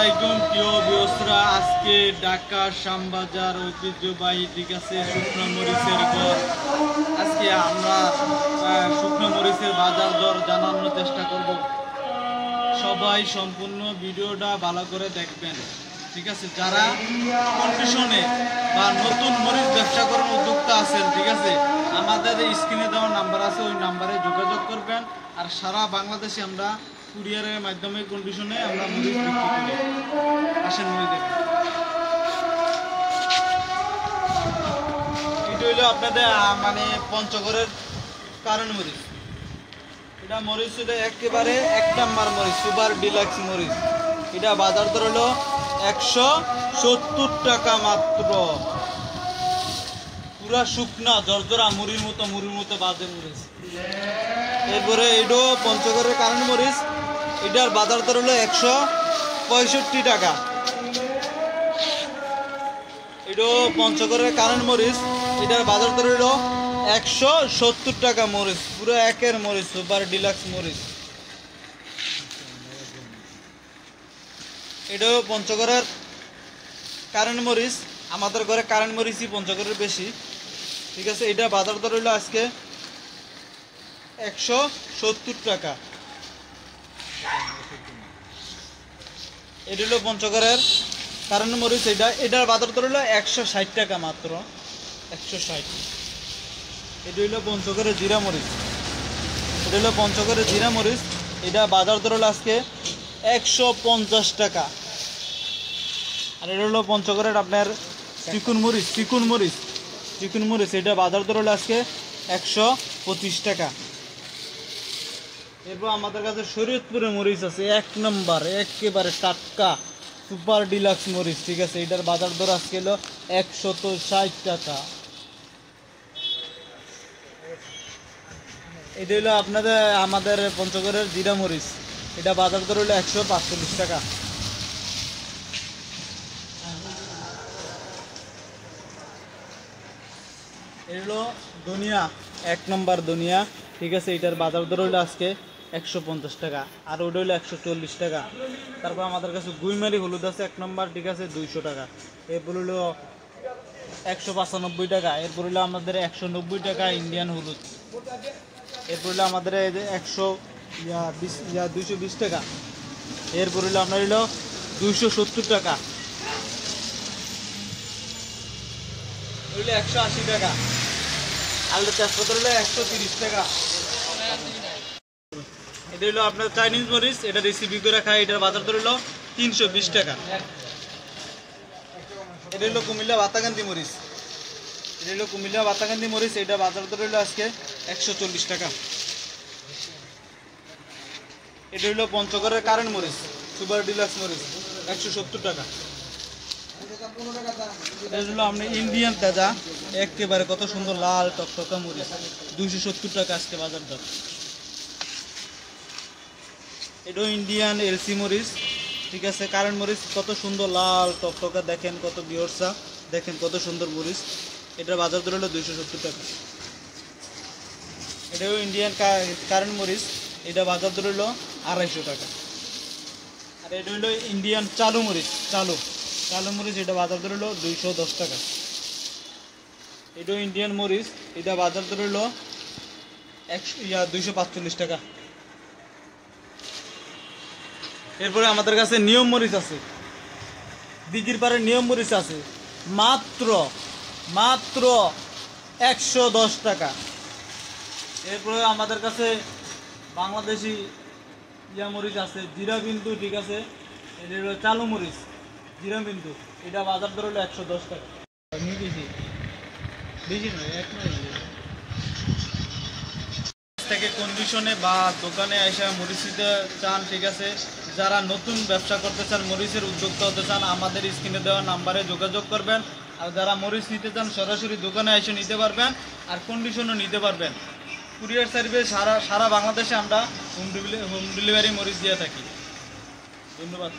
আলাইকুম প্রিয় ভিউয়ার্সরা, আজকে ঢাকা শ্যামবাজার ঐতিহ্যবাহী ঠিক আছে শুকনো মরিচের ঘর। আজকে আমরা শুকনো মরিচের বাজার দর জানানোর চেষ্টা করব। সবাই সম্পূর্ণ ভিডিওটা ভালো করে দেখবেন, ঠিক আছে। যারা কন্ডিশনে বা নতুন মরিচ ব্যবসা করার উদ্যোক্তা আছেন, ঠিক আছে, আমাদের স্ক্রিনে দেওয়া নাম্বার আছে, ওই নাম্বারে যোগাযোগ করবেন। আর সারা বাংলাদেশে আমরা কুরিয়ারের মাধ্যমে কন্ডিশনে আমরা মরিচ বিক্রি করি। আসেন মরিচ দেখুন। এটা হইলো আপনাদের মানে পঞ্চগড়ের কারণ মরিচ। এটা মরিচ এটা একেবারে 1 নাম্বার মরিচ, সুপার ডিলাক্স মরিচ। এটা বাজার দর হলো 170 টাকা মাত্র। পুরা শুকনা জর্জরা মুড়ির মতো বাজে মরিচ। এরপরে এটাও পঞ্চগড়ের কারণ মরিচ, এটার বাজার দর হলো 165 টাকা। এটাও পঞ্চগড়ের কারণ মরিচ, এটার বাজার দর হলো 170 টাকা মরিচ, পুরো একের মরিচ, সুপার ডিলাক্স মরিচ। এটাও পঞ্চগড়ের কারণ মরিচ, আমাদের ঘরে কারণ মরিচই পঞ্চগড়ের বেশি, ঠিক আছে। এটা বাজার দর হলো আজকে 170 টাকা। এটা হলো পঞ্চগড়ের কারণ মরিচ, এটার বাজার দর হলো 160 টাকা মাত্র, 160। এটা হলো পঞ্চগড়ের জিরা মরিচ, এটা হলো পঞ্চগড়ের জিরা মরিচ, এটা বাজার দর হলো আজকে 150 টাকা। আর এটা হলো পঞ্চগড়ের আপনার চিকুন মরিচ, এটা বাজার দর হলো আজকে 125 টাকা। এরপর আমাদের কাছে শরীয়তপুরের মরিচ আছে 1 নম্বর, একেবারে টাটকা সুপার ডিলাক্স মরিচ, ঠিক আছে। এটার বাজার দর আজকে হলো 160 টাকা। এটা হলো আমাদের পঞ্চগড়ের জিরা মরিচ, এটা বাজার দর হলো 145 টাকা। এগুলো ধনিয়া 1 নম্বর ধনিয়া, ঠিক আছে। এটার বাজার দর হলো আজকে 150 টাকা। আর ওটা হলো 140 টাকা। তারপর আমাদের কাছে গুইমারি হলুদ আছে 1 নম্বর, ঠিক আছে, 200 টাকা। এরপর হলো 195 টাকা। এরপর হলো আমাদের 190 টাকা ইন্ডিয়ান হলুদ। এরপর হলো আমাদের 220 টাকা। এরপর হলো আপনার হলো 270 টাকা, হইলো 180 টাকা। আলু তেজপাতা হলো 130 টাকা। এটা হলো আপনার চাইনিজ মরিচ, এটা রেসিপি করে খায়, এটার বাজার দর হলো 320 টাকা। এটা হলো কুমিল্লা বাতাকান্দি মরিচ, এটা বাজার দর হলো আজকে 140 টাকা। এটা হলো পঞ্চগড়ের কারণ মরিচ, সুপার ডিলাক্স মরিচ, 170 টাকা। এটা হলো আপনি ইন্ডিয়ান তাজা, একেবারে কত সুন্দর লাল টকটকা মরিচ, 270 টাকা আজকে বাজার দর। এটাও ইন্ডিয়ান এলসি মরিচ, ঠিক আছে, কারণ মরিচ, কত সুন্দর লাল টকটকা, দেখেন কত বিয়র্সা, দেখেন কত সুন্দর মরিচ। এটার বাজার দর হলো 270 টাকা। এটাও ইন্ডিয়ান কারণ মরিচ, এটা বাজার দর হলো 250 টাকা। আর এটা হলো ইন্ডিয়ান চালু মরিচ, চালু মরিচ, এটা বাজার দর হলো 210 টাকা। এটাও ইন্ডিয়ান মরিচ, এটা বাজার দর হলো 245 টাকা। এরপরে আমাদের কাছে নিয়ম মরিচ আছে, দিঘির পাড়ের নিয়ম মরিচ আছে মাত্র 110 টাকা। এরপরে আমাদের কাছে বাংলাদেশি মরিচ আছে জিরা বিন্দু, ঠিক আছে, এটা হলো চালু মরিচ জিরা বিন্দু, এটা বাজার দর হলো 110 টাকা। বেশি নয়, এক নয় থেকে কন্ডিশনে বা দোকানে এসে মরিচ নিতে চান, ঠিক আছে। যারা নতুন ব্যবসা করতে চান, মরিচের উদ্যোক্তা হতে চান, আমাদের স্ক্রিনে দেওয়া নাম্বারে যোগাযোগ করবেন। আর যারা মরিচ নিতে চান সরাসরি দোকানে এসে নিতে পারবেন, আর কন্ডিশনও নিতে পারবেন। কুরিয়ার সার্ভিস সারা বাংলাদেশে আমরা হোম ডেলিভারি মরিচ দিয়ে থাকি। ধন্যবাদ।